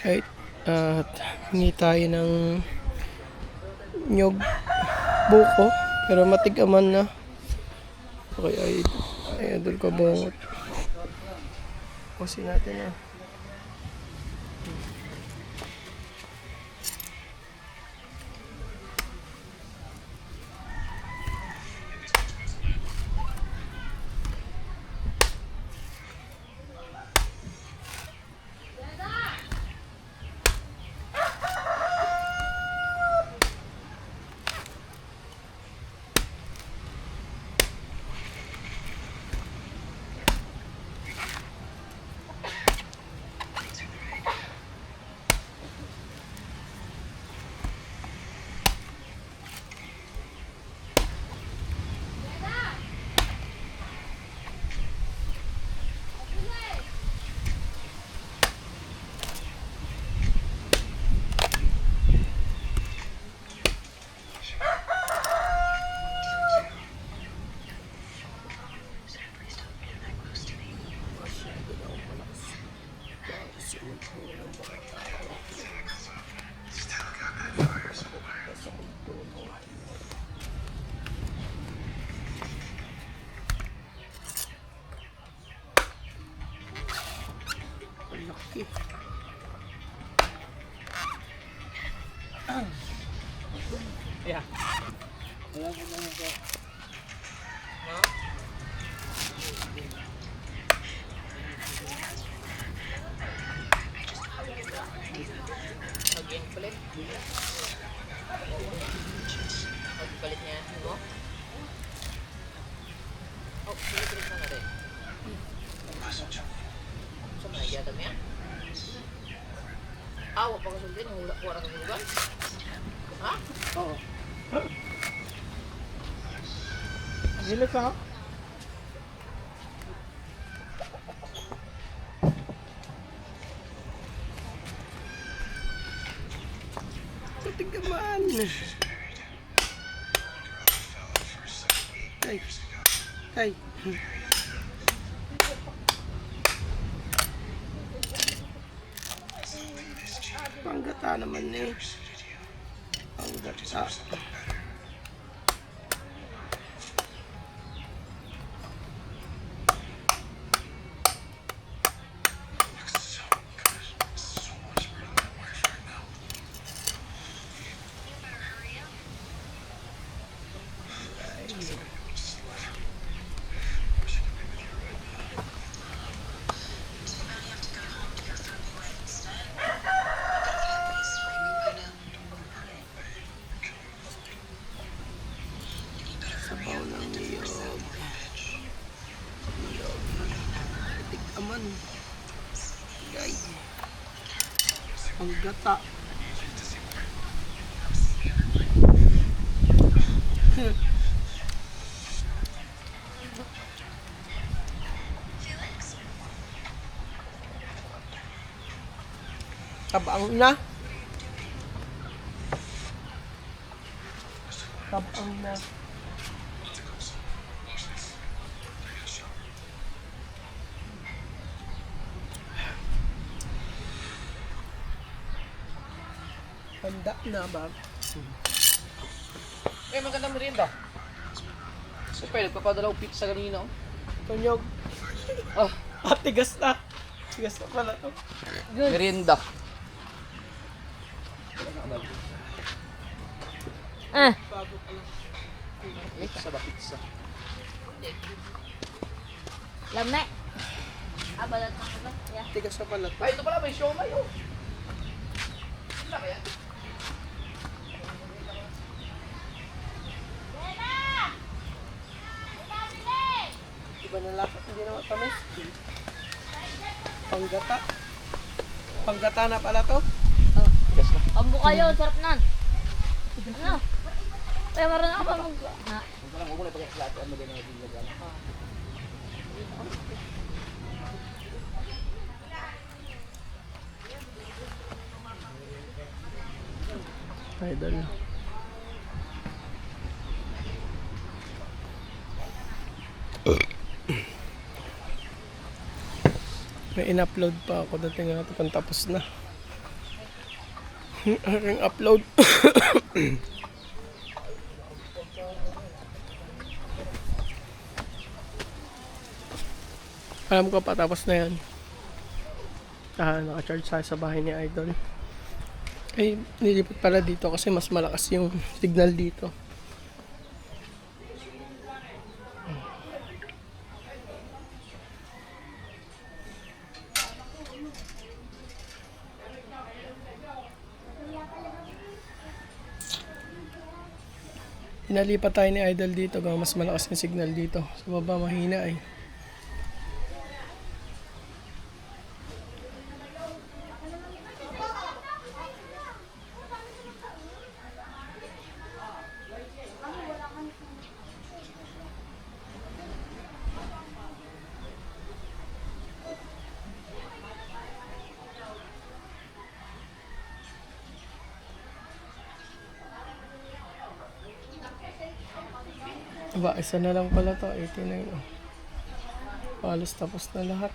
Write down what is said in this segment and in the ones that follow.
Right? At hingi tayo ng nyog buko. Pero matigaman na. Okay, ay idol ko bungot. Pusin natin na. Laki. Yeah. Wala ko na ito. No? Mag-palit? Mag-palit niya mo? Oh, palit mo na rin. So, managyatam niya? Wag pa kasundin, yung hula ko na kasulugan? Ha? Oo. Gilis ha? Patigaman! Ay! Ay! Panggata naman eh. Panggata. Sabaw ng niyog. Aman. Gay. Ang gata. Kabang na. Kabang na. Handa na ba? Magandang merienda. Super, nagpapadala ko pizza kanina. Tunyog. Oh, Tigas na. Tigas na pala to. merienda. Pizza ba pizza? Lame. Balat na ko ba? Yeah. Tigas na pala to. Ay, ito pala, may siomay oh. Sila kaya? Iba na lakas, hindi na matamis. Panggata. Panggata na pala to. Yes na. Kambo kayo, sarap nan. Ano? Kaya marunong ako mag... Na. Huwag mo na ipagkakalati. Ano din ang naging Idol. May in-upload pa ako dating nga ito pang tapos na. Aking upload. Alam ko patapos na yan. Naka-charge tayo sa bahay ni Idol. Ay, nilipat pala dito kasi mas malakas yung signal dito. Pinalipat tayo ni Idol dito, mas malakas yung signal dito. Sa baba mahina eh. Aba, isa na lang pala to, 89. Halos tapos na lahat.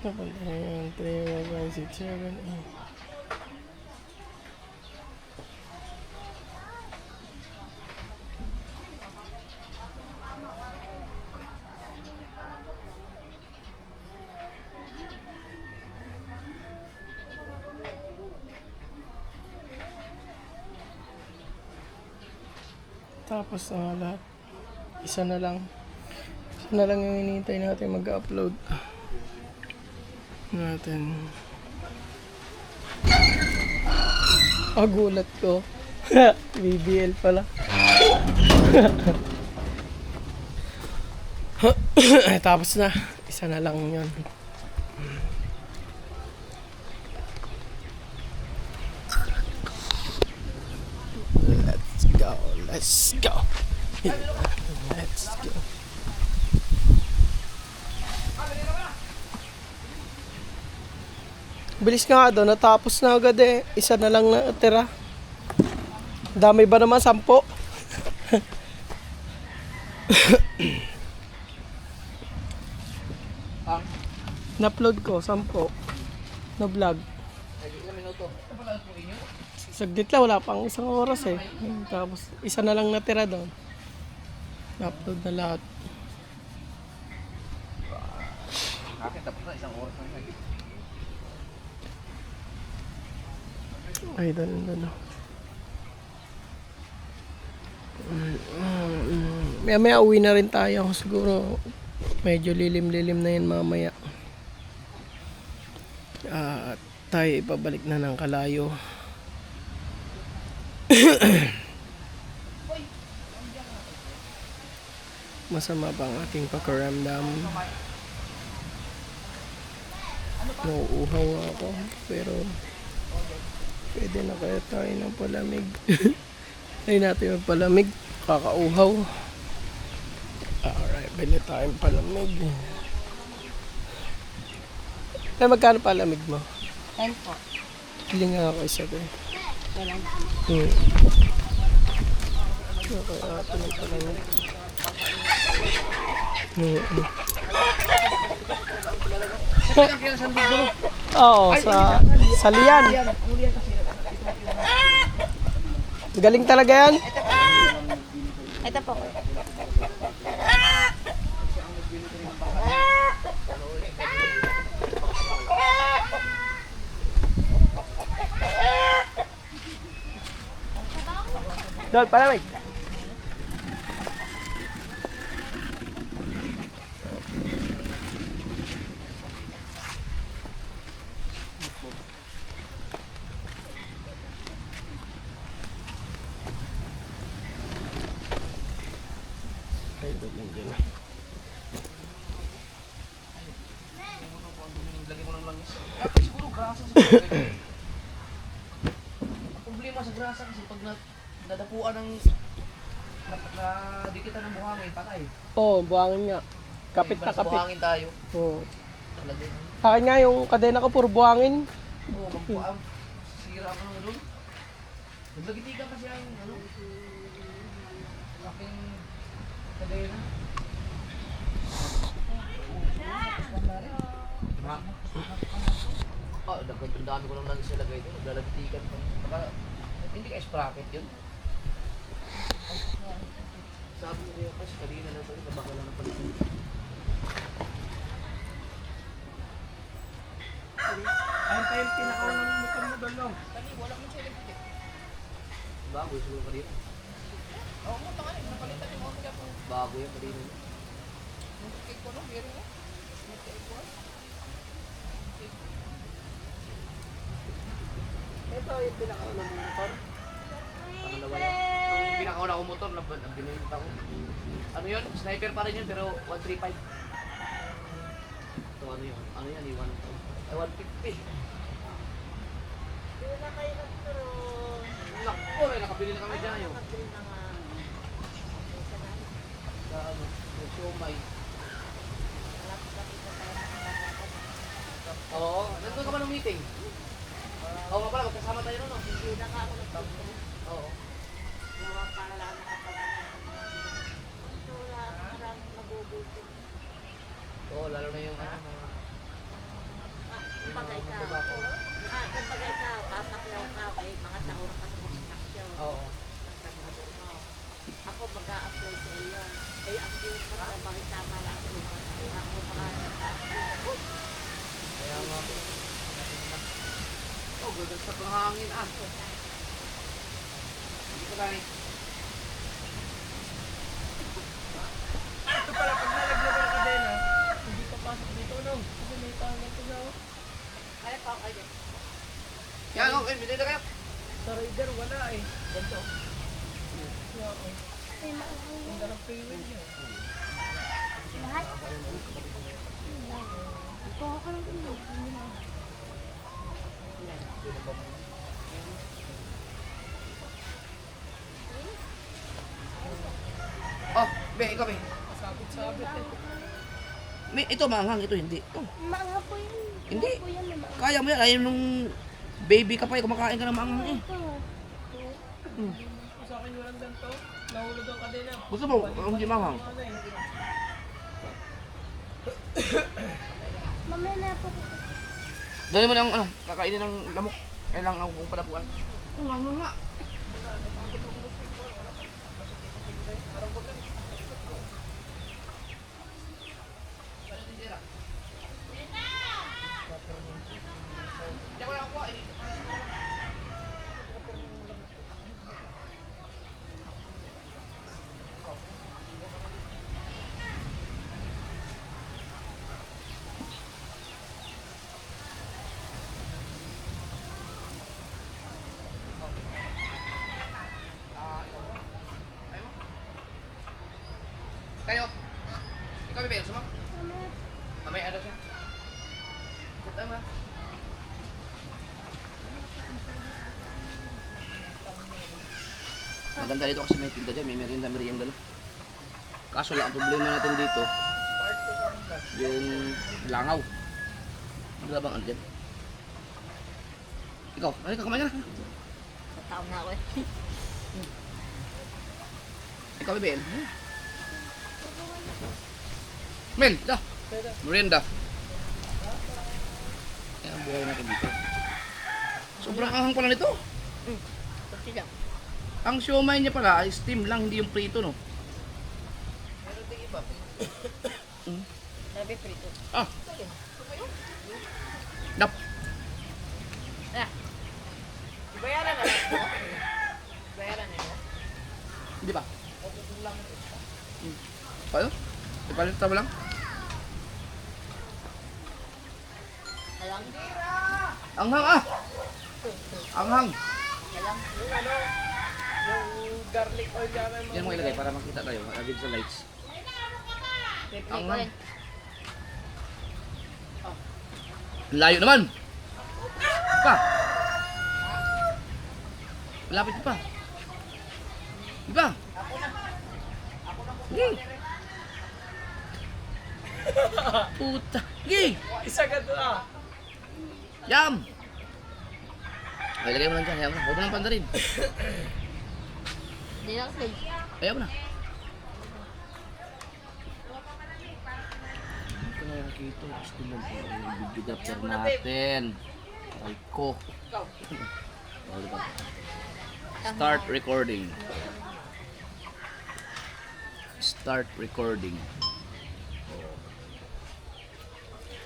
Napunta na yun, 3, 5, 6, 7, 8. Tapos lahat. Isa na lang. Isa na lang yung hinihintay natin mag-upload. Natin. Gulat ko. BBL pala. Tapos na. Isa na lang yun. Let's go. Let's go. Bilis nga doon, natapos na agad eh. Isa na lang natira. Dami ba naman? 10? Na-upload ko, 10. Na vlog. Saglit lang, wala pang isang oras eh. Tapos, isa na lang natira doon. Na-upload na lahat. Akin tapos na isang oras na. Ay, doon. Maya uwi na rin tayo. Siguro, medyo lilim-lilim na yan mamaya. Tayo ipabalik na ng Kalayo. Masama pa ang aking pakiramdam. Nauuhaw ako, pero pwede na kaya tayo ng palamig. Ay natin yung palamig, kakauhaw. Alright, bili tayong palamig. Ay, magkano palamig mo? 10 po. Pili nga ako isa doon. Walang. Okay, ito ng palamig. Oo, sa liyan. Galing talaga yan. Ito po. Doon, palamig. Ay, doon lang dyan. Lagi mo ng langis. Siguro grasa sa pagkain. Ang problema sa grasa kasi pag nadapuan ng dikitan ng buhangin, patay. Oo, buhangin nga. Kapit na kapit. Buhangin tayo. Oo. Talaga. Akin nga yung kadena ko puro buhangin. Oo, magpuang. Sira ako ng doon. Naglagitigan kasi ang aking kadena. Oh, ang dami ko lang nang silagay doon. Naglalagtikan pa. Baka, hindi ka sprocket yun. Sabi ko kayo, kasi kanina lang ito. Kabaka lang ng palitin. Ayun tayo yung pinakaunang motor mo doon, no? Wala mo siya electric. Bago, siguro kanina. Oo, mo ito nga. Napalitan yung mga po. Bago yan kanina. Yung cake ko, no? Meron mo? Yung cake ko, Ito yung pinakaunang motor. pangalawa yan. Ang pinakauna kong motor, binilita ko. Ano yun? Sniper pa rin yun, pero 135. Ito ano yun? Ano yan? 150. Hindi na kayo nagturon. Naku, nakabili na kami dyan yun. Nakabili na nga. Sa ano, yung siomay. Malapit kami sa tayo nakakatakan. Oo, nandun ka ba ng meeting? Oo nga pala, magkasama tayo nun, no? Hindi na nga ako nagturon. Oo. Nawa para lang nakapagalan. Ito wala maraming magugutom. Oo, lalo na yung ano, mga... Kumpagay ka. Kumpagay ka. Papaklaw ka. May mga taon ka sa construction. Oo. Nagtrabaho mo. Ako mag-a-apply sa iyo. Kaya ang yung bakit tama lang ako. Ako mag-a-apply. Kaya nga po. Oh, gagawin sa panghangin ah. Hindi ko gani. Ito pala, pag nalaglag ang kadena, hindi pa pasok dito, no? Kasi may pangalan ko na, oh. Kaya pa ako kayo. Yan, okay, bili na kayo. Sa Raider, wala eh. Ganito. Yeah, oh. Ang darang paywin niya. Lahat? Ito ako lang dito. Oh, be, ikaw be. Sabit-sabit eh. Ito maanghang, ito hindi. Oh, Maanga po yan. Hindi. Po yan, maanga. kaya mo yan. Ayaw nung baby ka pa, kumakain ka ng maanghang eh. Ito. Hmm. Kung sa akin walang ganito, nahulog ang kadena. Gusto mo, hindi maanghang. Ano eh. Mamaya na po. Dali mo ng ano, kakainin ng lamok. Kailangan ako kung palapuan. Oh, ano nga. Kayo. Ikaw may beso mo? Mamaya ano siya? Tama. Maganda dito kasi may tinda dyan, may merienda lang. Kaso lang, ang problema natin dito, yung langaw. Wala bang ano dyan? Ikaw, ka kumain ka na. Sa taon na ako eh. Ikaw may Ben. Mel, dah. Merienda. Yan ang buhay natin dito. Sobrang anghang pala nito. Kasi lang. Ang siomay niya pala ay steam lang, hindi yung prito, no? Meron din iba. Sabi prito. Ah. Dap. Ah. Bayaran na lang mo. Bayaran na mo. Hindi ba? Pagkakul lang ito. Paano? Ipalit mo lang? Alang. Anghang ah! Anghang! Alang. Yung ano, yung garlic oil namin mo. Yan mo ilagay para makita tayo. Agad sa lights. Play ko Alang. rin. Layo naman! Pa! Lapit pa. Iba! Gay! Puta! Gay! Isa ka doon ah. Yam! Ay, lagay mo lang dyan. Ayaw mo na. Huwag mo lang panda rin. Hindi lang play. Ayaw mo na. Hindi ko na nakikita. Gusto lang po yung videographer natin. Ay ko. Ikaw. Oh, diba? Start recording. Start recording.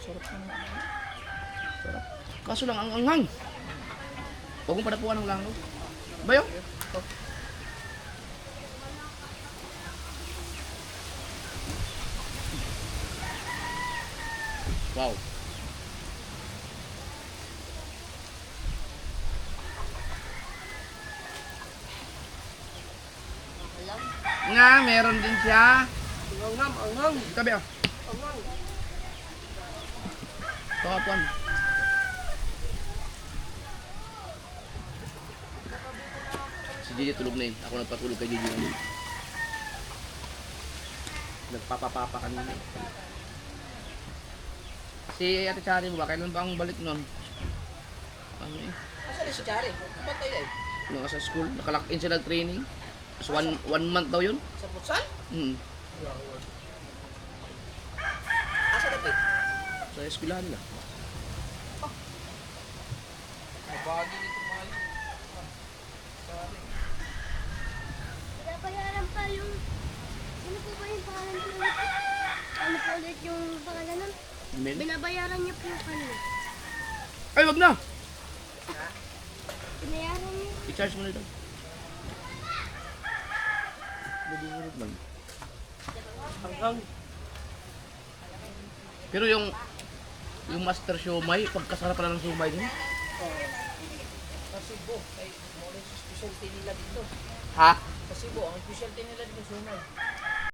Sarap naman. Sarap. Kaso lang ang anghang. Huwag mong padapuan ng langaw. Bayo? Wow. Alam. Nga, meron din siya. Anghang, anghang. Tabi ah. Anghang. Pakapuan. Si Gigi tulog na eh. Ako nagpatulog kay Gigi ngayon. Nagpapapapa kanina. Si Ate Chari mo ba? Kailan ba ang balik nun? Ano eh? Asa si Chari? Ba't tayo eh? Nung sa school, nakalock in sila training. Tapos one month daw yun. Sa Putsan? Hmm. Asa dapit? Sa eskwelahan nila. Mabagi nito mahal. Pinapayaran pa yung... Ano po ba yung pangalan niya ulit? Ano po ulit yung pangalan nun? Amen? Binabayaran niya po yung kanila. Ay, wag na! Binayaran niya. I-charge mo na daw. Bubulog man. Anghang. Pero yung master siomay, pagkasarap pala ng siomay din. Sa Cebu. Ay, mo rin sa specialty nila dito. Ha? Sa Cebu, ang specialty nila dito sumay.